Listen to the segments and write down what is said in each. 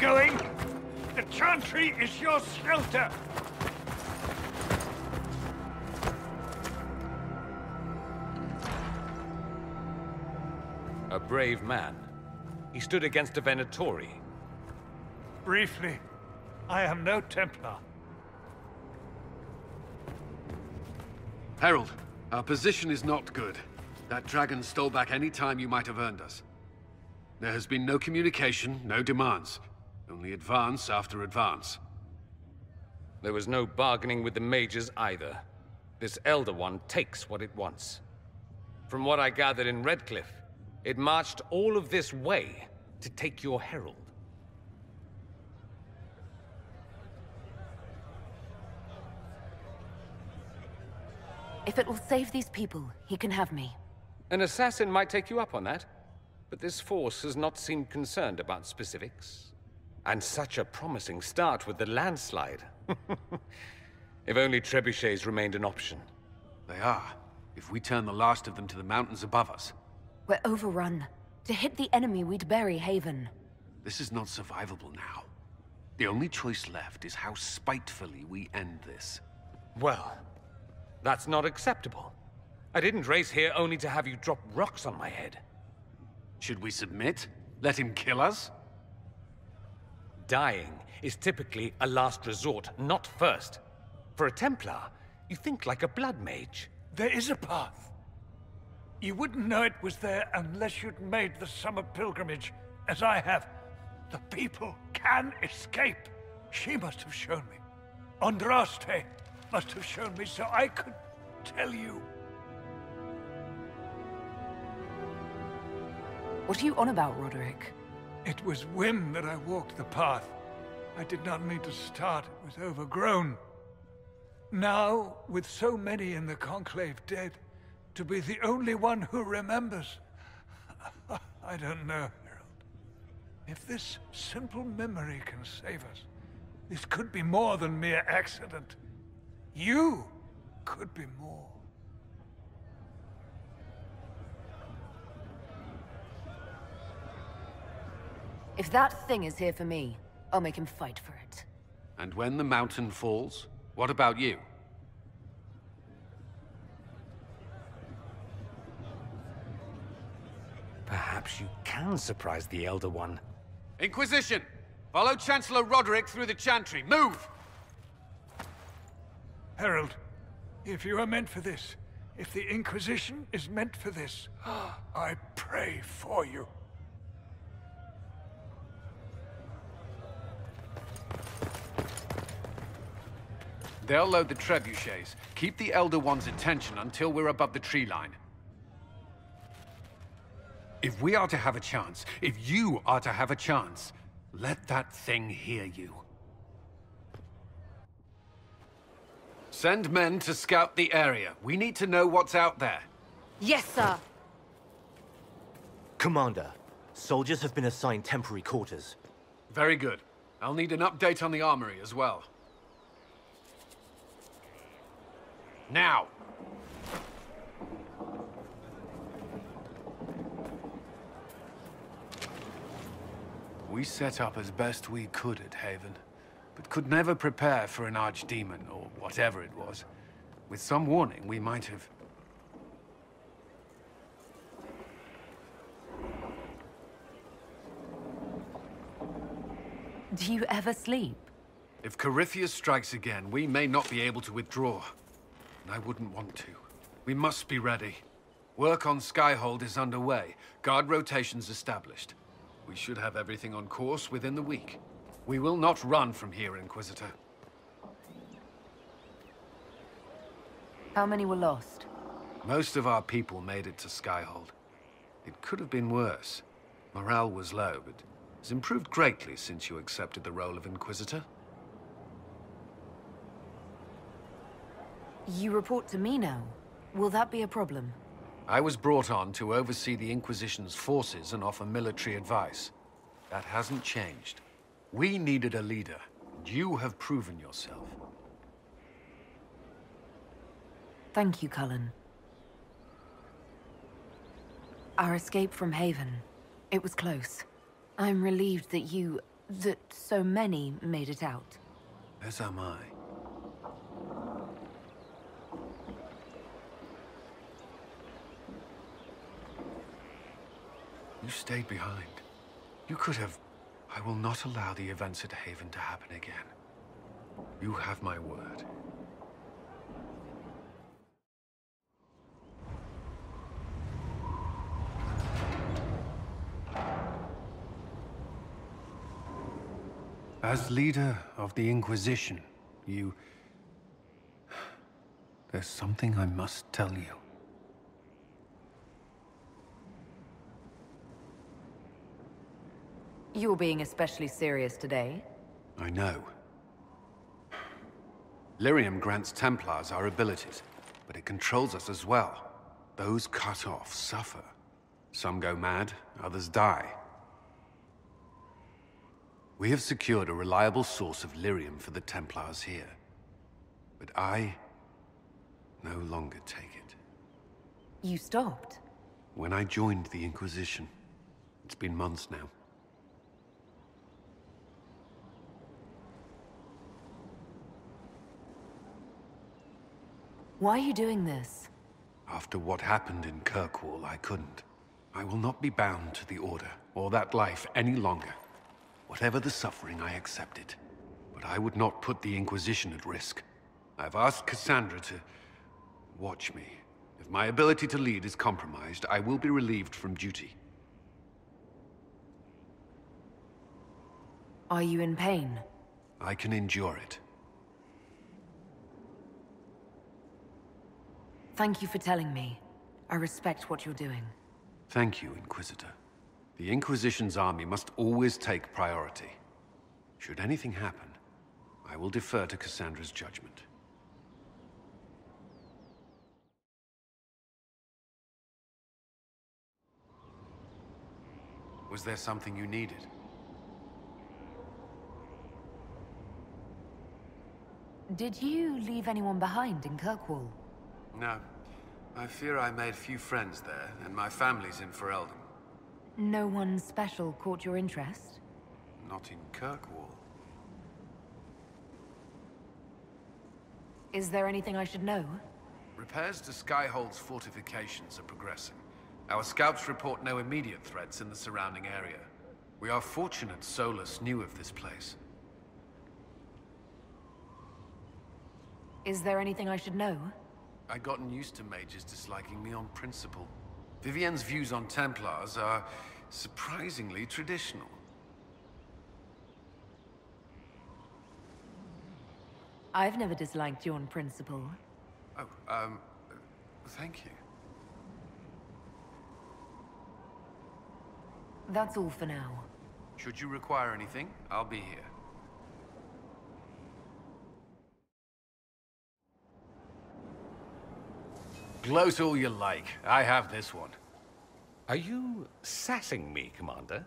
going? The chantry is your shelter! A brave man. He stood against a Venatori. Briefly, I am no Templar. Herald, our position is not good. That dragon stole back any time you might have earned us. There has been no communication, no demands. Only advance after advance. There was no bargaining with the mages either. This Elder One takes what it wants. From what I gathered in Redcliffe, it marched all of this way to take your herald. If it will save these people, he can have me. An assassin might take you up on that, but this force has not seemed concerned about specifics. And such a promising start with the landslide. If only trebuchets remained an option. They are, if we turn the last of them to the mountains above us. We're overrun. To hit the enemy, we'd bury Haven. This is not survivable now. The only choice left is how spitefully we end this. Well, that's not acceptable. I didn't race here only to have you drop rocks on my head. Should we submit? Let him kill us? Dying is typically a last resort, not first. For a Templar, you think like a blood mage. There is a path. You wouldn't know it was there unless you'd made the summer pilgrimage, as I have. The people can escape. She must have shown me. Andraste must have shown me so I could tell you. What are you on about, Roderick? It was whim that I walked the path. I did not mean to start. It was overgrown. Now, with so many in the Conclave dead, to be the only one who remembers. I don't know, Herald. If this simple memory can save us, this could be more than mere accident. You could be more. If that thing is here for me, I'll make him fight for it. And when the mountain falls, what about you? Perhaps you can surprise the Elder One. Inquisition! Follow Chancellor Roderick through the Chantry. Move! Herald, if you are meant for this, if the Inquisition is meant for this, I pray for you. They'll load the trebuchets. Keep the Elder One's attention until we're above the tree line. If we are to have a chance, if you are to have a chance, let that thing hear you. Send men to scout the area. We need to know what's out there. Yes, sir! Commander, soldiers have been assigned temporary quarters. Very good. I'll need an update on the armory as well. Now! We set up as best we could at Haven, but could never prepare for an archdemon, or whatever it was. With some warning, we might have... Do you ever sleep? If Corypheus strikes again, we may not be able to withdraw. And I wouldn't want to. We must be ready. Work on Skyhold is underway. Guard rotations established. We should have everything on course within the week. We will not run from here, Inquisitor. How many were lost? Most of our people made it to Skyhold. It could have been worse. Morale was low, but has improved greatly since you accepted the role of Inquisitor. You report to me now. Will that be a problem? I was brought on to oversee the Inquisition's forces and offer military advice. That hasn't changed. We needed a leader, and you have proven yourself. Thank you, Cullen. Our escape from Haven. It was close. I'm relieved that you that so many made it out. As am I. You stayed behind. You could have... I will not allow the events at Haven to happen again. You have my word. As leader of the Inquisition, you... There's something I must tell you. You're being especially serious today. I know. Lyrium grants Templars our abilities, but it controls us as well. Those cut off suffer. Some go mad, others die. We have secured a reliable source of lyrium for the Templars here. But I no longer take it. You stopped? When I joined the Inquisition, it's been months now. Why are you doing this? After what happened in Kirkwall, I couldn't. I will not be bound to the Order, or that life any longer. Whatever the suffering, I accept it. But I would not put the Inquisition at risk. I've asked Cassandra to... watch me. If my ability to lead is compromised, I will be relieved from duty. Are you in pain? I can endure it. Thank you for telling me. I respect what you're doing. Thank you, Inquisitor. The Inquisition's army must always take priority. Should anything happen, I will defer to Cassandra's judgment. Was there something you needed? Did you leave anyone behind in Kirkwall? No. I fear I made few friends there, and my family's in Ferelden. No one special caught your interest? Not in Kirkwall. Is there anything I should know? Repairs to Skyhold's fortifications are progressing. Our scouts report no immediate threats in the surrounding area. We are fortunate Solus knew of this place. Is there anything I should know? I'd gotten used to mages disliking me on principle. Vivienne's views on Templars are surprisingly traditional. I've never disliked you on principle. Oh, thank you. That's all for now. Should you require anything, I'll be here. Gloat all you like. I have this one. Are you sassing me, Commander?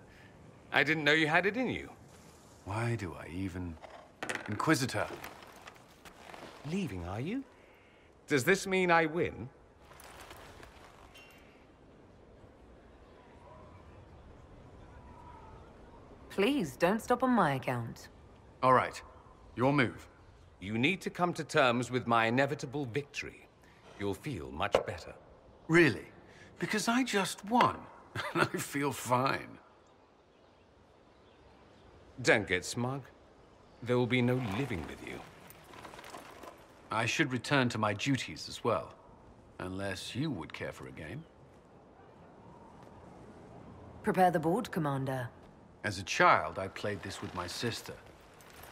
I didn't know you had it in you. Why do I even... Inquisitor. Leaving, are you? Does this mean I win? Please, don't stop on my account. All right. Your move. You need to come to terms with my inevitable victory. You'll feel much better. Really? Because I just won. And I feel fine. Don't get smug. There will be no living with you. I should return to my duties as well. Unless you would care for a game. Prepare the board, Commander. As a child, I played this with my sister.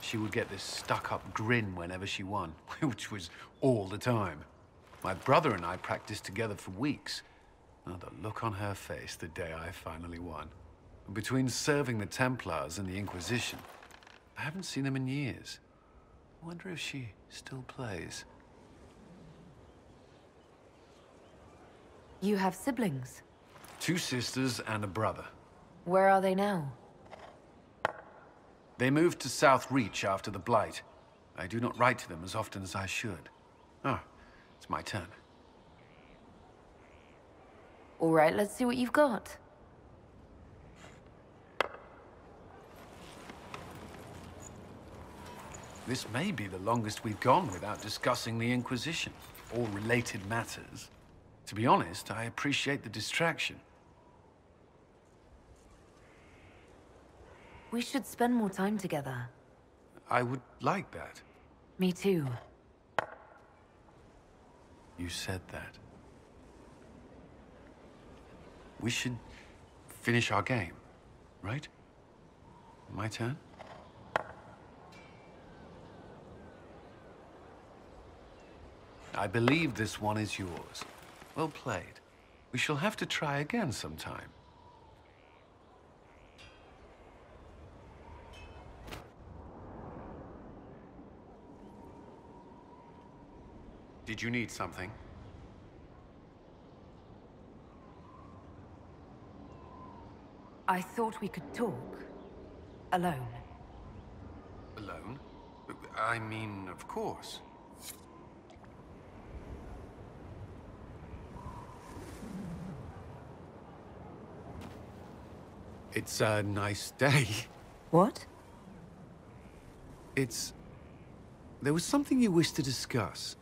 She would get this stuck-up grin whenever she won, which was all the time. My brother and I practiced together for weeks. Oh, the look on her face the day I finally won. Between serving the Templars and the Inquisition, I haven't seen them in years. I wonder if she still plays. You have siblings? 2 sisters and a brother. Where are they now? They moved to South Reach after the Blight. I do not write to them as often as I should. Ah, it's my turn. All right, let's see what you've got. This may be the longest we've gone without discussing the Inquisition, or related matters. To be honest, I appreciate the distraction. We should spend more time together. I would like that. Me too. You said that. We should finish our game, right? My turn? I believe this one is yours. Well played. We shall have to try again sometime. Did you need something? I thought we could talk. Alone. Alone? I mean, of course. It's a nice day. What? There was something you wished to discuss.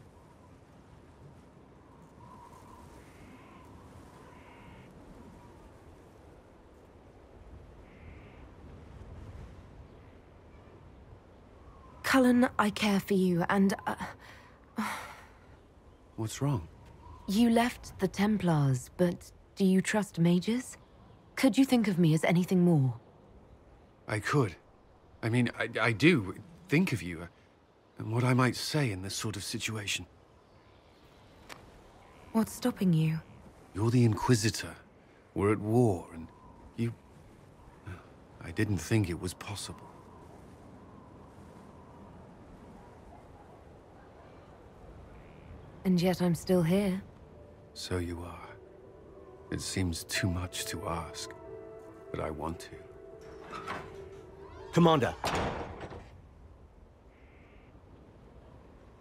Cullen, I care for you, and What's wrong? you left the Templars, but do you trust mages? Could you think of me as anything more? I could. I mean, I do think of you, and what I might say in this sort of situation. What's stopping you? You're the Inquisitor. We're at war, and you... I didn't think it was possible. And yet I'm still here. So you are. It seems too much to ask, but I want to. Commander!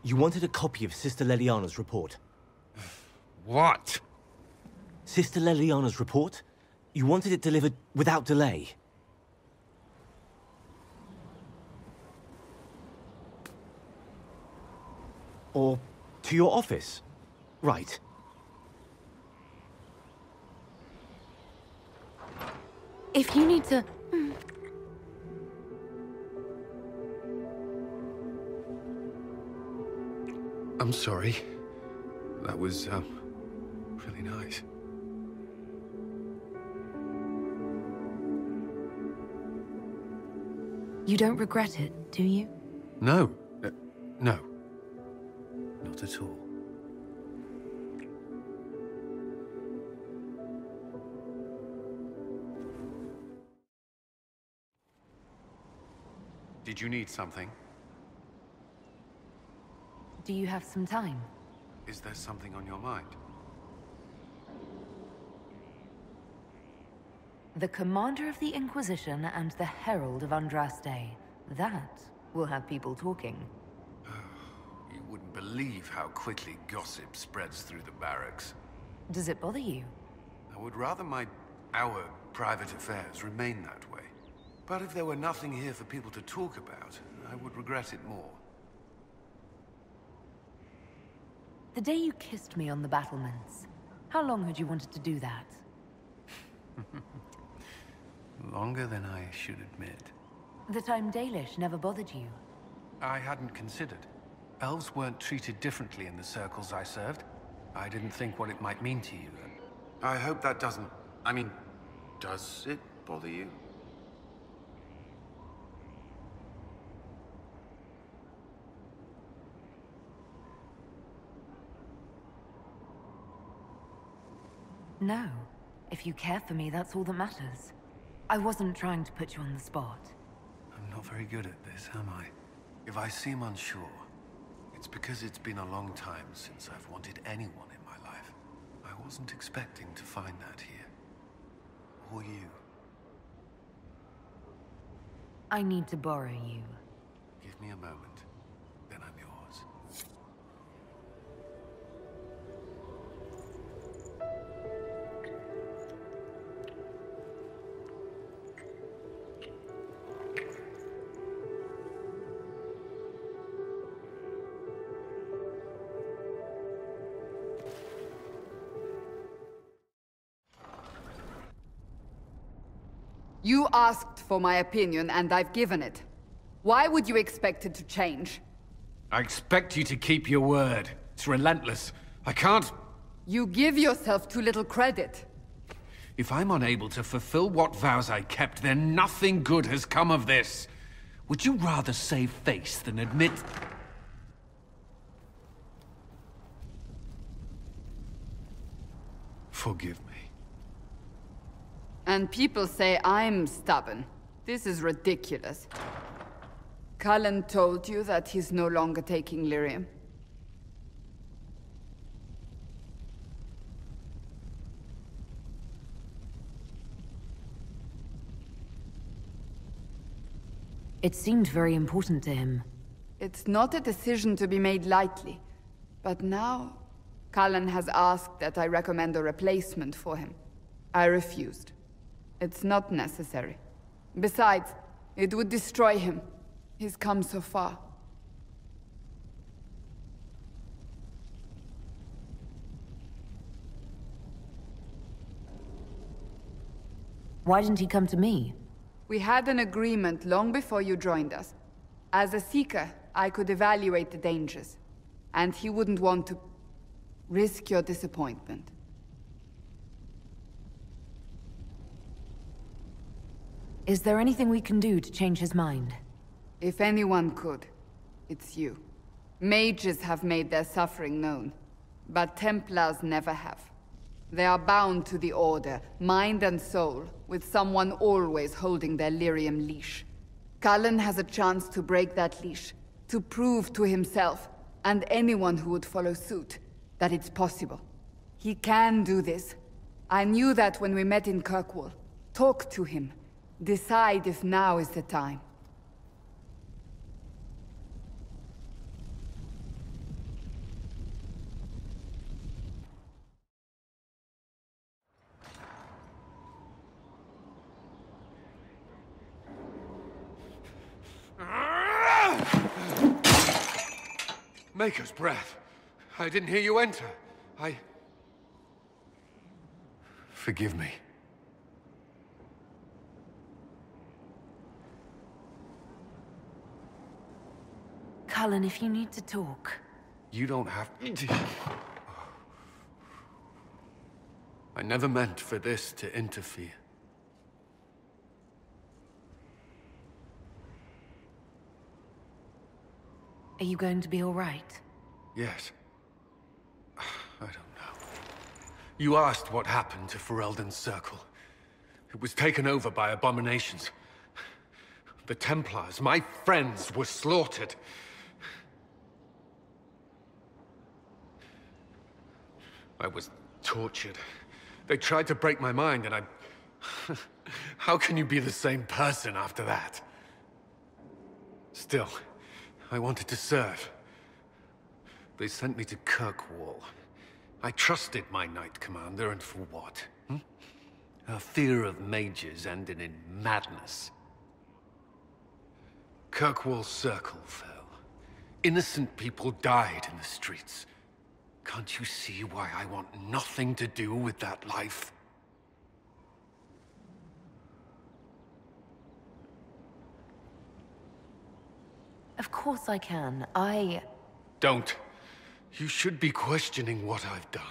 You wanted a copy of Sister Leliana's report. What? Sister Leliana's report? You wanted it delivered without delay. Or to your office. Right. If you need to... I'm sorry. That was, really nice. You don't regret it, do you? No. No. Not at all. Did you need something? Do you have some time? Is there something on your mind? The Commander of the Inquisition and the Herald of Andraste. That will have people talking. You wouldn't believe how quickly gossip spreads through the barracks. Does it bother you? I would rather our private affairs remain that way. But if there were nothing here for people to talk about, I would regret it more. The day you kissed me on the battlements, how long had you wanted to do that? Longer than I should admit. The time Dalish never bothered you. I hadn't considered. Elves weren't treated differently in the circles I served. I didn't think what it might mean to you. I hope that doesn't... I mean, does it bother you? No. If you care for me, that's all that matters. I wasn't trying to put you on the spot. I'm not very good at this, am I? If I seem unsure, it's because it's been a long time since I've wanted anyone in my life. I wasn't expecting to find that here. Or you. I need to borrow you. Give me a moment, then I'm yours. You asked for my opinion, and I've given it. Why would you expect it to change? I expect you to keep your word. It's relentless. I can't... You give yourself too little credit. If I'm unable to fulfill what vows I kept, then nothing good has come of this. Would you rather save face than admit... Forgive me. And people say I'm stubborn. This is ridiculous. Cullen told you that he's no longer taking lyrium. It seemed very important to him. It's not a decision to be made lightly. But now, Cullen has asked that I recommend a replacement for him. I refused. It's not necessary. Besides, it would destroy him. He's come so far. Why didn't he come to me? We had an agreement long before you joined us. As a Seeker, I could evaluate the dangers. And he wouldn't want to risk your disappointment. Is there anything we can do to change his mind? If anyone could, it's you. Mages have made their suffering known, but Templars never have. They are bound to the Order, mind and soul, with someone always holding their lyrium leash. Cullen has a chance to break that leash, to prove to himself, and anyone who would follow suit, that it's possible. He can do this. I knew that when we met in Kirkwall. Talk to him. Decide if now is the time. Maker's breath. I didn't hear you enter. Forgive me. Cullen, if you need to talk... You don't have to... I never meant for this to interfere. Are you going to be all right? Yes. I don't know. You asked what happened to Ferelden's Circle. It was taken over by abominations. The Templars, my friends, were slaughtered. I was tortured. They tried to break my mind, and I... How can you be the same person after that? Still, I wanted to serve. They sent me to Kirkwall. I trusted my Knight Commander, and for what? Her fear of mages ended in madness. Kirkwall's Circle fell. Innocent people died in the streets. Can't you see why I want nothing to do with that life? Of course I can. Don't. You should be questioning what I've done.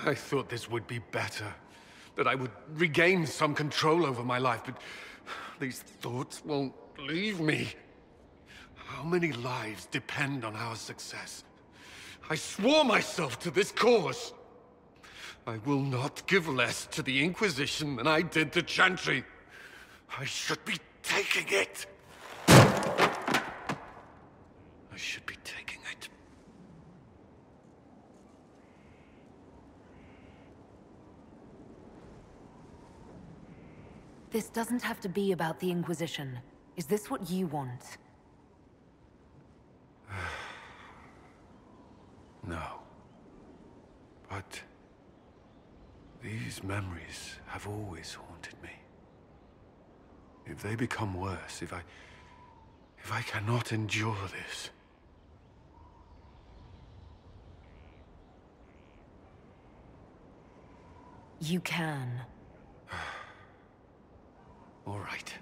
I thought this would be better. That I would regain some control over my life, but these thoughts won't leave me. How many lives depend on our success? I swore myself to this cause. I will not give less to the Inquisition than I did to Chantry. I should be taking it. I should be taking it. This doesn't have to be about the Inquisition. Is this what you want? No. But... these memories have always haunted me. If they become worse, if I cannot endure this... You can. All right.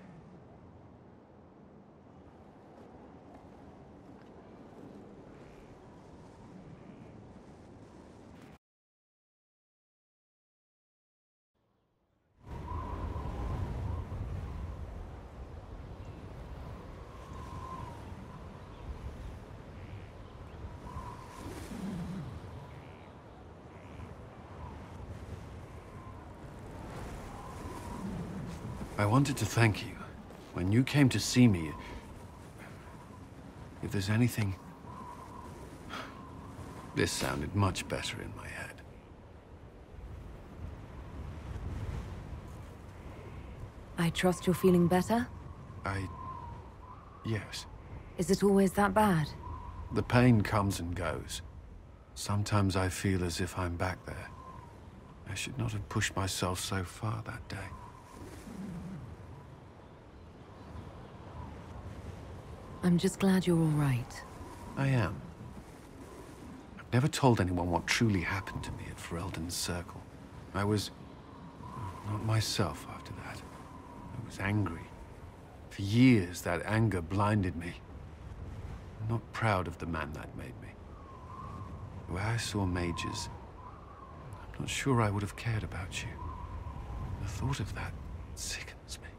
I wanted to thank you. When you came to see me, if there's anything... This sounded much better in my head. I trust you're feeling better? Yes. Is it always that bad? The pain comes and goes. Sometimes I feel as if I'm back there. I should not have pushed myself so far that day. I'm just glad you're all right. I am. I've never told anyone what truly happened to me at Ferelden's Circle. I was... not myself after that. I was angry. For years, that anger blinded me. I'm not proud of the man that made me. The way I saw mages, I'm not sure I would have cared about you. The thought of that sickens me.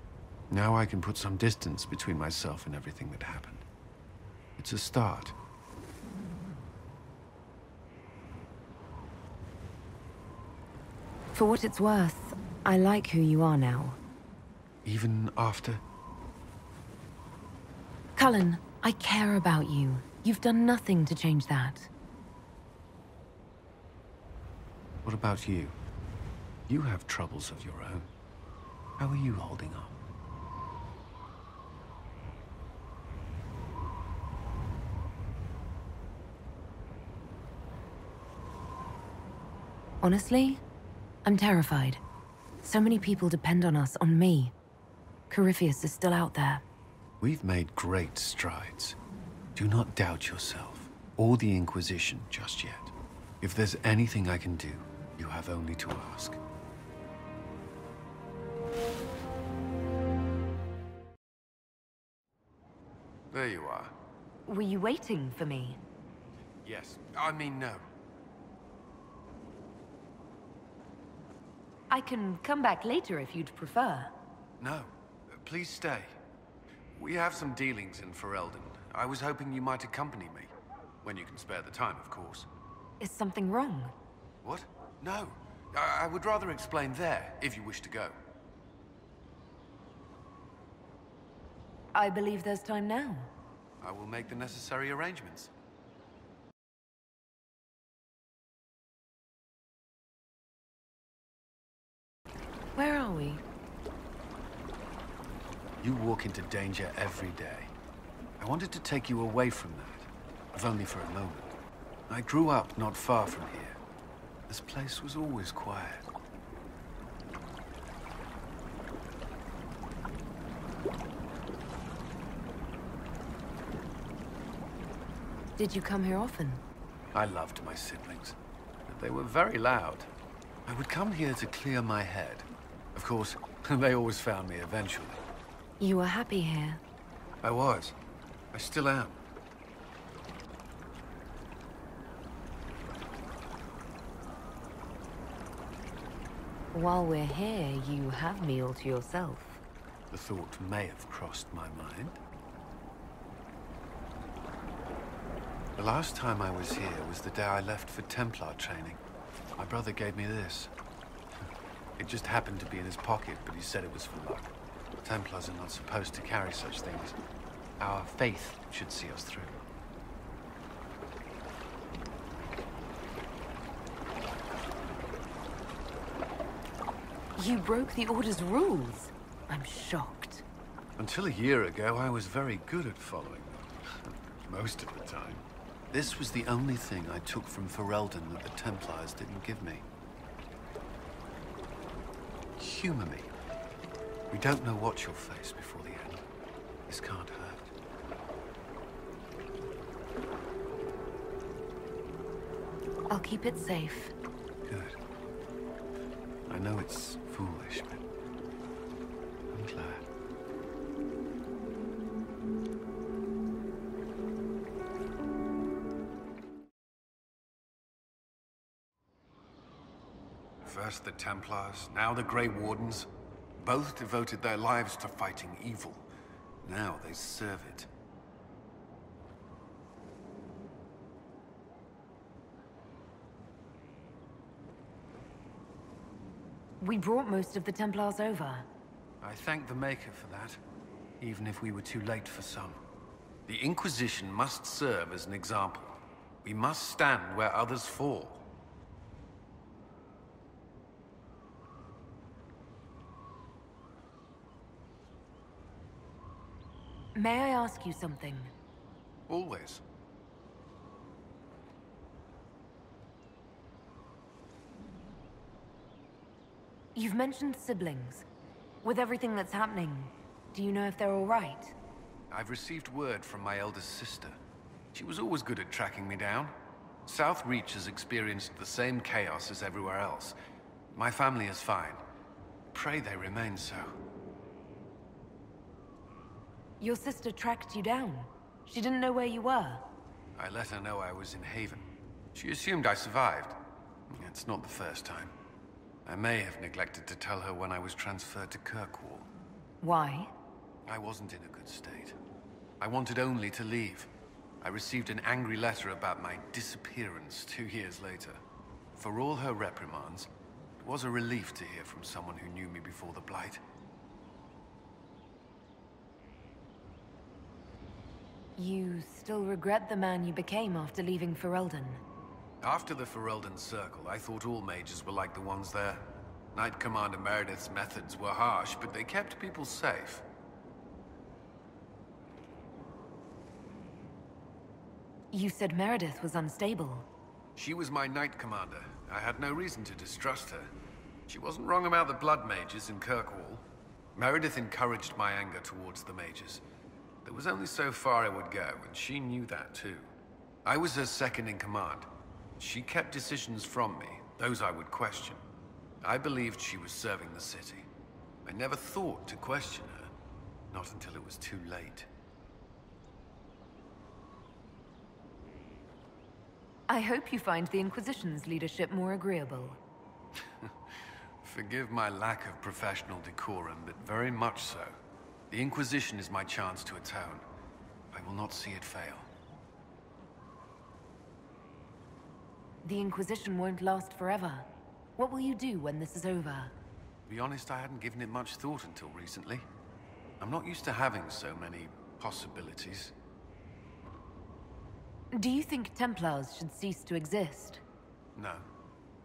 Now I can put some distance between myself and everything that happened. It's a start. For what it's worth, I like who you are now. Even after... Cullen, I care about you. You've done nothing to change that. What about you? You have troubles of your own. How are you holding up? Honestly, I'm terrified. So many people depend on us, on me. Corypheus is still out there. We've made great strides. Do not doubt yourself, or the Inquisition just yet. If there's anything I can do, you have only to ask. There you are. Were you waiting for me? Yes. I mean, no. I can come back later if you'd prefer. No. Please stay. We have some dealings in Ferelden. I was hoping you might accompany me. When you can spare the time, of course. Is something wrong? What? No. I would rather explain there, if you wish to go. I believe there's time now. I will make the necessary arrangements. Where are we? You walk into danger every day. I wanted to take you away from that, if only for a moment. I grew up not far from here. This place was always quiet. Did you come here often? I loved my siblings, but they were very loud. I would come here to clear my head. Of course, they always found me eventually. You were happy here. I was. I still am. While we're here, you have me all to yourself. The thought may have crossed my mind. The last time I was here was the day I left for Templar training. My brother gave me this. It just happened to be in his pocket, but he said it was for luck. Templars are not supposed to carry such things. Our faith should see us through. You broke the Order's rules. I'm shocked. Until a year ago, I was very good at following them. Most of the time. This was the only thing I took from Ferelden that the Templars didn't give me. Humor me. We don't know what you'll face before the end. This can't hurt. I'll keep it safe. Good. I know it's foolish, but I'm glad. First the Templars, now the Grey Wardens. Both devoted their lives to fighting evil. Now they serve it. We brought most of the Templars over. I thank the Maker for that, even if we were too late for some. The Inquisition must serve as an example. We must stand where others fall. May I ask you something? Always. You've mentioned siblings. With everything that's happening, do you know if they're all right? I've received word from my eldest sister. She was always good at tracking me down. South Reach has experienced the same chaos as everywhere else. My family is fine. Pray they remain so. Your sister tracked you down. She didn't know where you were. I let her know I was in Haven. She assumed I survived. It's not the first time. I may have neglected to tell her when I was transferred to Kirkwall. Why? I wasn't in a good state. I wanted only to leave. I received an angry letter about my disappearance 2 years later. For all her reprimands, it was a relief to hear from someone who knew me before the Blight. You still regret the man you became after leaving Ferelden? After the Ferelden Circle, I thought all mages were like the ones there. Knight Commander Meredith's methods were harsh, but they kept people safe. You said Meredith was unstable. She was my Knight Commander. I had no reason to distrust her. She wasn't wrong about the Blood Mages in Kirkwall. Meredith encouraged my anger towards the mages. There was only so far I would go, and she knew that too. I was her second in command. She kept decisions from me, those I would question. I believed she was serving the city. I never thought to question her, not until it was too late. I hope you find the Inquisition's leadership more agreeable. Forgive my lack of professional decorum, but very much so. The Inquisition is my chance to atone. I will not see it fail. The Inquisition won't last forever. What will you do when this is over? To be honest, I hadn't given it much thought until recently. I'm not used to having so many possibilities. Do you think Templars should cease to exist? No.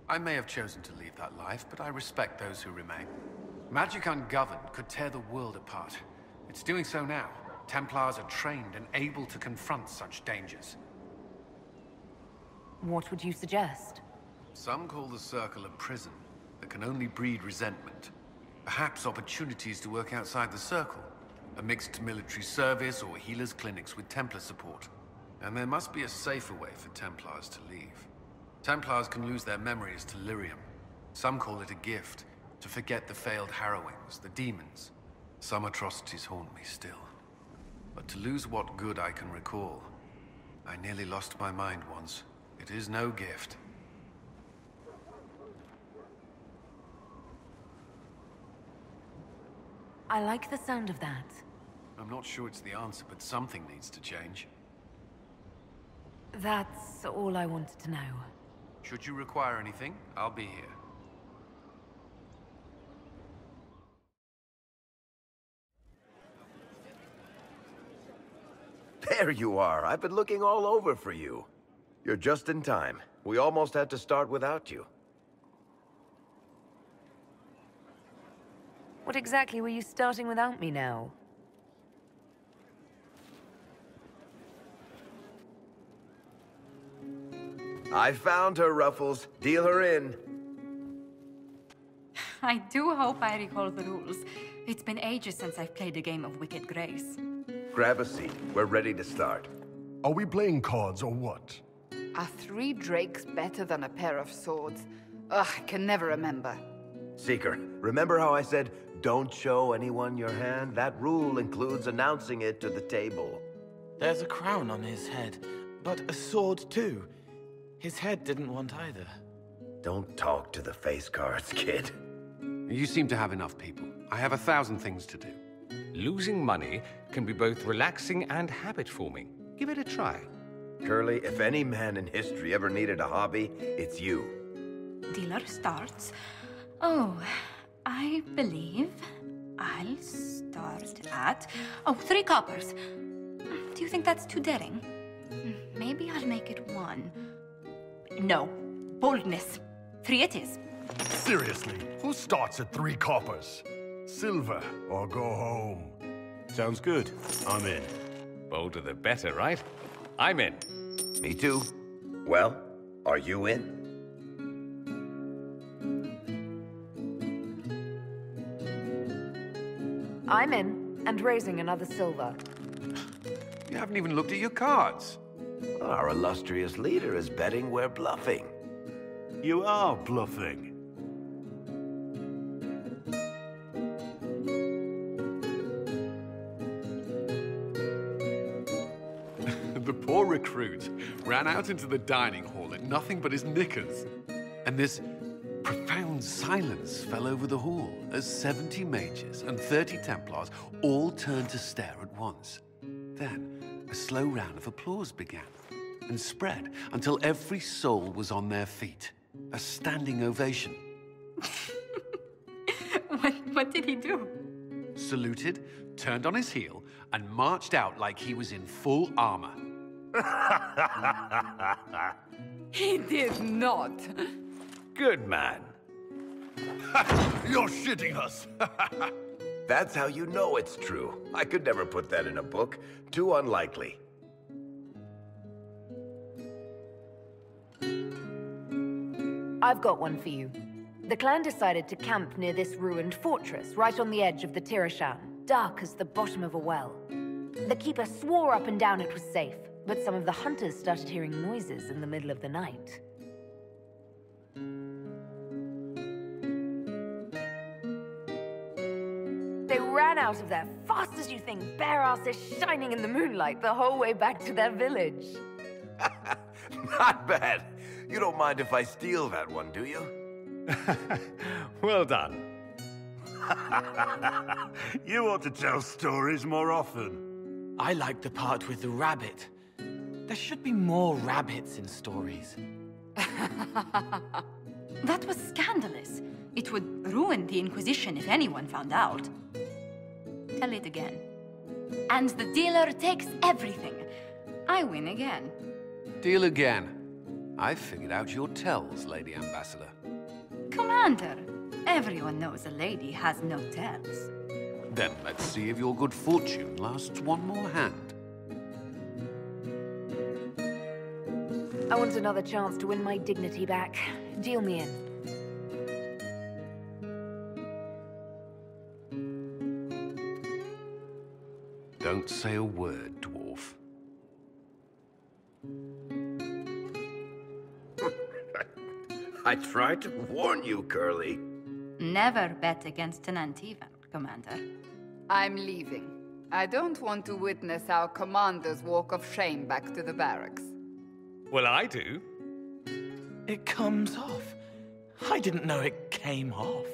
I may have chosen to leave that life, but I respect those who remain. Magic ungoverned could tear the world apart. It's doing so now. Templars are trained and able to confront such dangers. What would you suggest? Some call the Circle a prison that can only breed resentment. Perhaps opportunities to work outside the Circle. A mixed military service or healers' clinics with Templar support. And there must be a safer way for Templars to leave. Templars can lose their memories to Lyrium. Some call it a gift, to forget the failed harrowings, the demons. Some atrocities haunt me still. But to lose what good I can recall, I nearly lost my mind once. It is no gift. I like the sound of that. I'm not sure it's the answer, but something needs to change. That's all I wanted to know. Should you require anything, I'll be here. There you are. I've been looking all over for you. You're just in time. We almost had to start without you. What exactly were you starting without me now? I found her, Ruffles. Deal her in. I do hope I recall the rules. It's been ages since I've played a game of Wicked Grace. Grab a seat. We're ready to start. Are we playing cards or what? Are 3 drakes better than a pair of swords? Ugh, I can never remember. Seeker, remember how I said, don't show anyone your hand? That rule includes announcing it to the table. There's a crown on his head, but a sword too. His head didn't want either. Don't talk to the face cards, kid. You seem to have enough people. I have 1,000 things to do. Losing money can be both relaxing and habit-forming. Give it a try. Curly, if any man in history ever needed a hobby, it's you. Dealer starts. Oh, I believe I'll start at... Oh, 3 coppers. Do you think that's too daring? Maybe I'll make it 1. No. Boldness. 3 it is. Seriously, who starts at 3 coppers? Silver or go home? Sounds good. I'm in. Bolder the better, right? I'm in. Me too. Well, are you in? I'm in, and raising another silver. You haven't even looked at your cards. Our illustrious leader is betting we're bluffing. You are bluffing. The poor recruit ran out into the dining hall in nothing but his knickers. And this profound silence fell over the hall as 70 mages and 30 Templars all turned to stare at once. Then a slow round of applause began and spread until every soul was on their feet. A standing ovation. What did he do? Saluted, turned on his heel, and marched out like he was in full armor. He did not. Good man. You're shitting us. That's how you know it's true. I could never put that in a book. Too unlikely. I've got one for you. The clan decided to camp near this ruined fortress, right on the edge of the Tirashan, dark as the bottom of a well. The keeper swore up and down it was safe, but some of the hunters started hearing noises in the middle of the night. They ran out of there fast as you think, bare asses shining in the moonlight the whole way back to their village. Not bad. You don't mind if I steal that one, do you? Well done. You ought to tell stories more often. I like the part with the rabbit. There should be more rabbits in stories. That was scandalous. It would ruin the Inquisition if anyone found out. Tell it again. And the dealer takes everything. I win again. Deal again. I've figured out your tells, Lady Ambassador. Commander, everyone knows a lady has no tells. Then let's see if your good fortune lasts one more hand. I want another chance to win my dignity back. Deal me in. Don't say a word, dwarf. I tried to warn you, Curly. Never bet against an Antivan, Commander. I'm leaving. I don't want to witness our commander's walk of shame back to the barracks. Well, I do. It comes off. I didn't know it came off.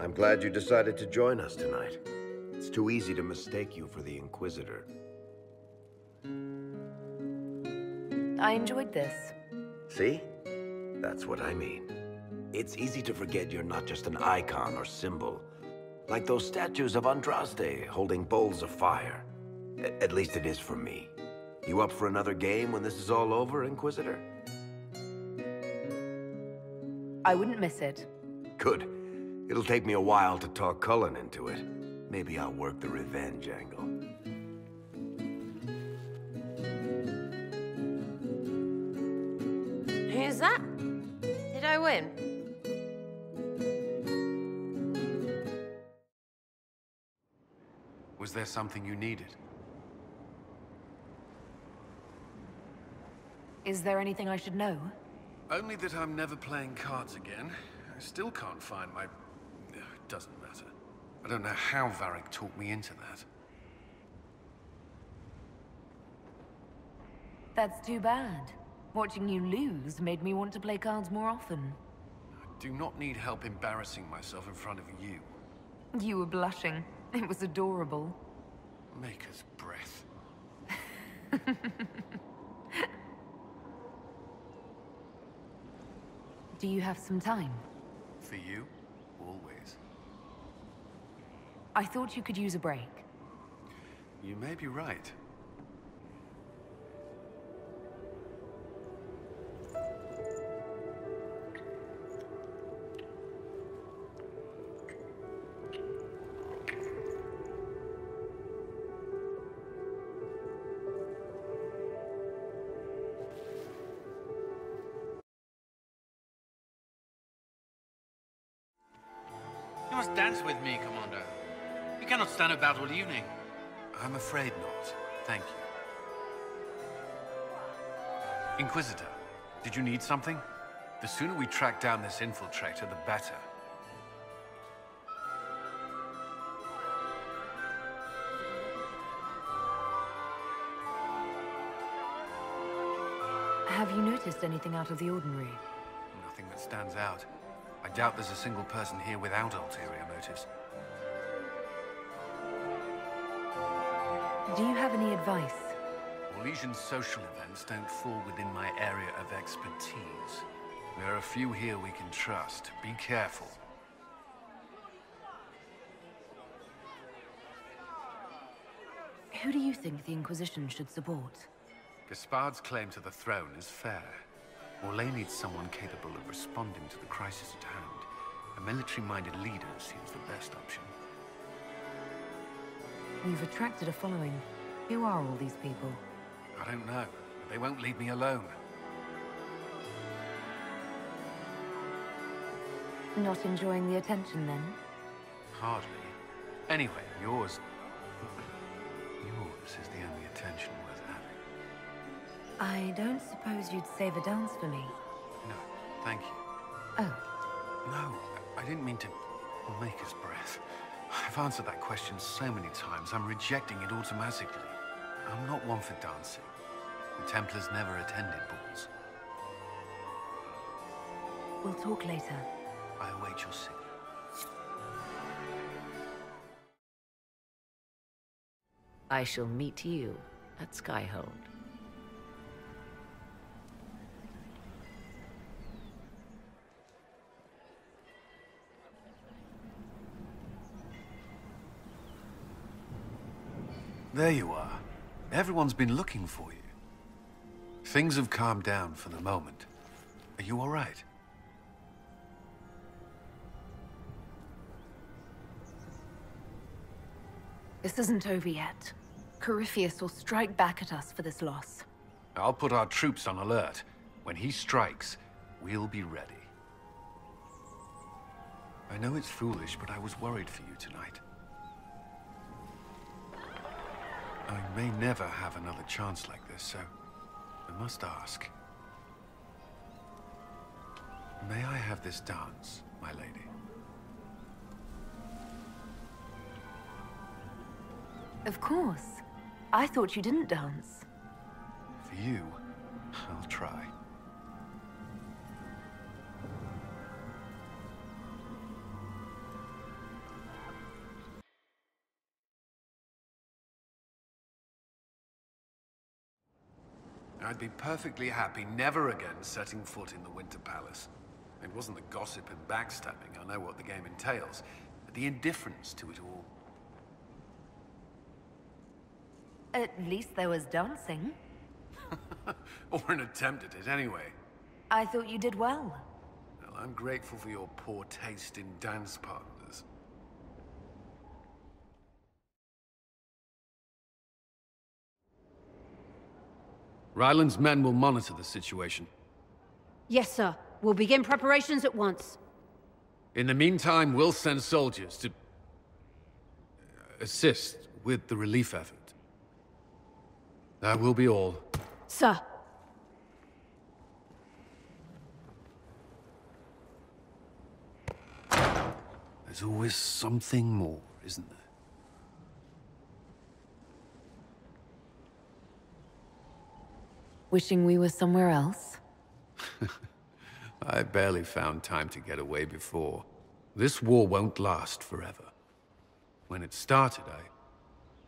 I'm glad you decided to join us tonight. It's too easy to mistake you for the Inquisitor. I enjoyed this. See? That's what I mean. It's easy to forget you're not just an icon or symbol. Like those statues of Andraste holding bowls of fire. At least it is for me. You up for another game when this is all over, Inquisitor? I wouldn't miss it. Good. It'll take me a while to talk Cullen into it. Maybe I'll work the revenge angle. Who's that? Did I win? Was there something you needed? Is there anything I should know? Only that I'm never playing cards again. I still can't find my... It doesn't matter. I don't know how Varric talked me into that. That's too bad. Watching you lose made me want to play cards more often. I do not need help embarrassing myself in front of you. You were blushing. It was adorable. Maker's breath. Do you have some time? For you, always. I thought you could use a break. You may be right. You must dance with me, Commander. You cannot stand about all evening. I'm afraid not. Thank you. Inquisitor, did you need something? The sooner we track down this infiltrator, the better. Have you noticed anything out of the ordinary? Nothing that stands out. I doubt there's a single person here without ulterior motives. Do you have any advice? Orlesian social events don't fall within my area of expertise. There are a few here we can trust. Be careful. Who do you think the Inquisition should support? Gaspard's claim to the throne is fair. Orlais needs someone capable of responding to the crisis at hand. A military-minded leader seems the best option. You've attracted a following. Who are all these people? I don't know, but they won't leave me alone. Not enjoying the attention, then? Hardly. Anyway, yours is the only attention worth having. I don't suppose you'd save a dance for me? No, thank you. Oh. No, I didn't mean to make his breath. I've answered that question so many times, I'm rejecting it automatically. I'm not one for dancing. The Templars never attended balls. We'll talk later. I await your signal. I shall meet you at Skyhold. There you are. Everyone's been looking for you. Things have calmed down for the moment. Are you all right? This isn't over yet. Corypheus will strike back at us for this loss. I'll put our troops on alert. When he strikes, we'll be ready. I know it's foolish, but I was worried for you tonight. I may never have another chance like this, so I must ask. May I have this dance, my lady? Of course. I thought you didn't dance. For you, I'll try. I'd be perfectly happy never again setting foot in the Winter Palace. It wasn't the gossip and backstabbing, I know what the game entails, but the indifference to it all. At least there was dancing. Or an attempt at it, anyway. I thought you did well. Well, I'm grateful for your poor taste in dance partners. Ryland's men will monitor the situation. Yes, sir. We'll begin preparations at once. In the meantime, we'll send soldiers to assist with the relief effort. That will be all. Sir. There's always something more, isn't there? Wishing we were somewhere else? I barely found time to get away before. This war won't last forever. When it started,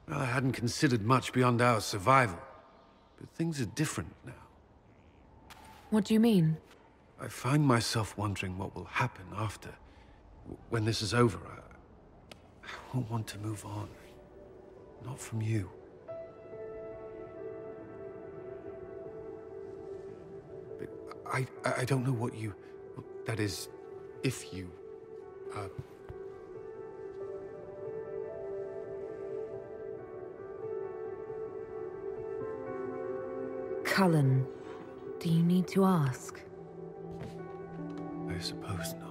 I hadn't considered much beyond our survival. But things are different now. What do you mean? I find myself wondering what will happen after. When this is over, I won't want to move on. Not from you. But I don't know what you... That is, if you... Cullen, do you need to ask? I suppose not.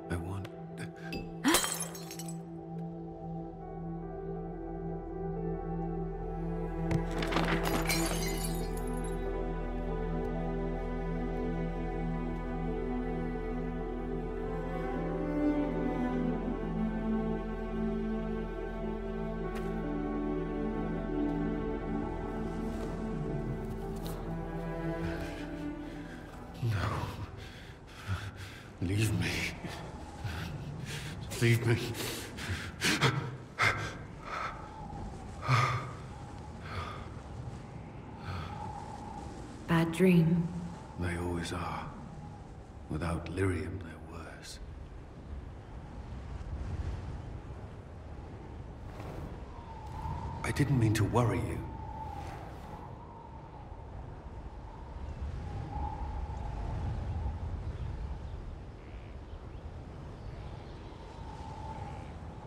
I want... Leave me. Leave me. Bad dream? They always are. Without lyrium, they're worse. I didn't mean to worry you.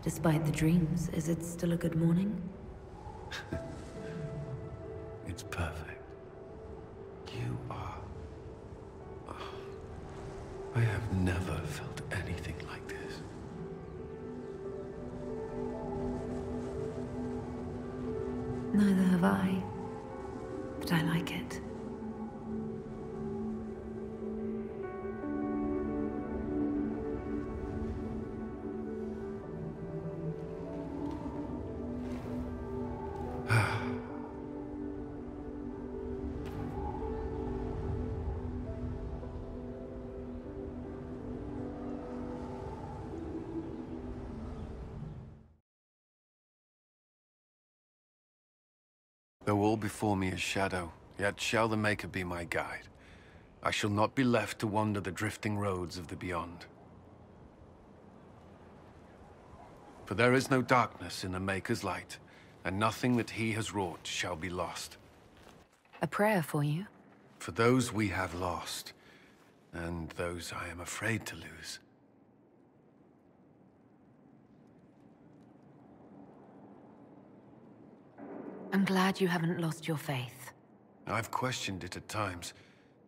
Despite the dreams, is it still a good morning? It's perfect. You are... I have never felt anything like this. Neither have I. But I like it. Though all before me is shadow, yet shall the Maker be my guide. I shall not be left to wander the drifting roads of the beyond. For there is no darkness in the Maker's light, and nothing that he has wrought shall be lost. A prayer for you? For those we have lost, and those I am afraid to lose. I'm glad you haven't lost your faith. I've questioned it at times,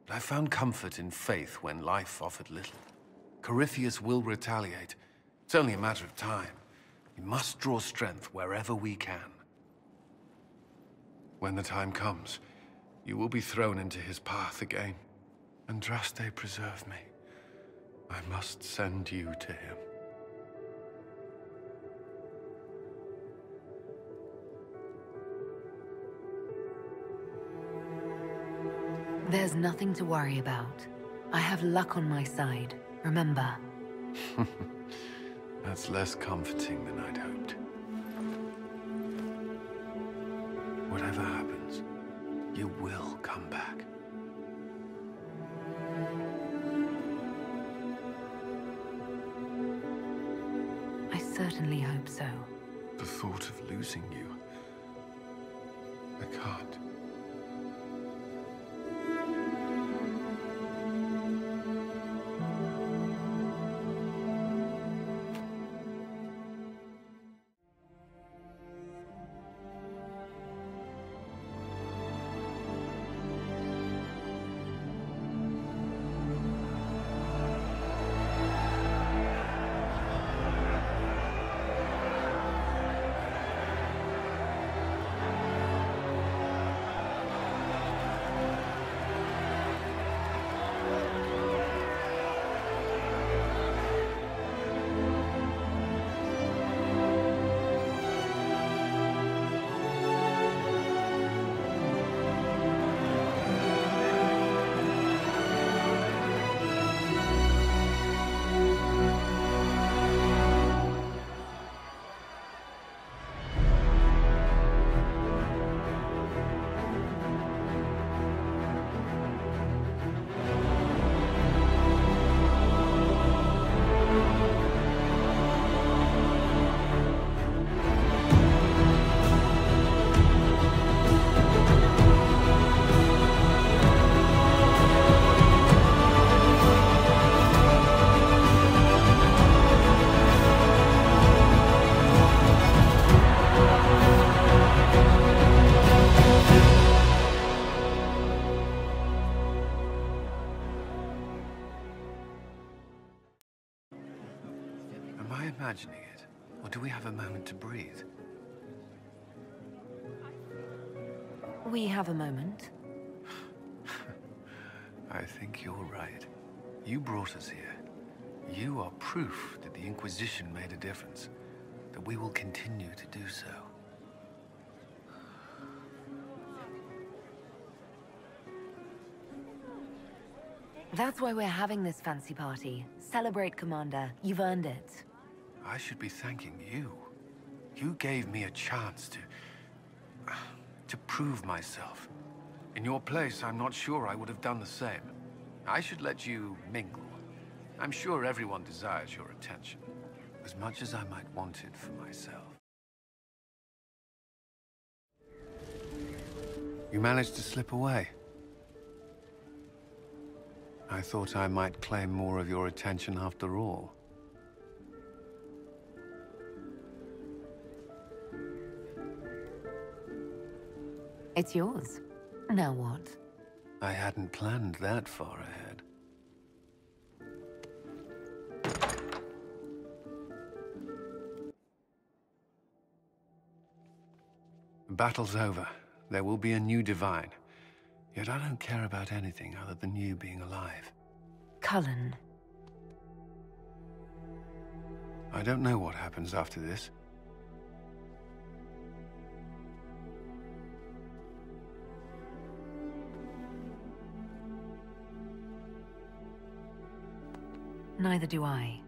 but I found comfort in faith when life offered little. Corypheus will retaliate. It's only a matter of time. We must draw strength wherever we can. When the time comes, you will be thrown into his path again. Andraste, preserve me. I must send you to him. There's nothing to worry about. I have luck on my side, remember. That's less comforting than I'd hoped. Whatever happens, you will come back. I certainly hope so. The thought of losing you... I can't. imagining it? Or do we have a moment to breathe? We have a moment. I think you're right. You brought us here. You are proof that the Inquisition made a difference. That we will continue to do so. That's why we're having this fancy party. Celebrate, Commander. You've earned it. I should be thanking you. You gave me a chance to prove myself. In your place, I'm not sure I would have done the same. I should let you mingle. I'm sure everyone desires your attention, as much as I might want it for myself. You managed to slip away. I thought I might claim more of your attention after all. It's yours. Now what? I hadn't planned that far ahead. The battle's over. There will be a new divine. Yet I don't care about anything other than you being alive. Cullen. I don't know what happens after this. Neither do I.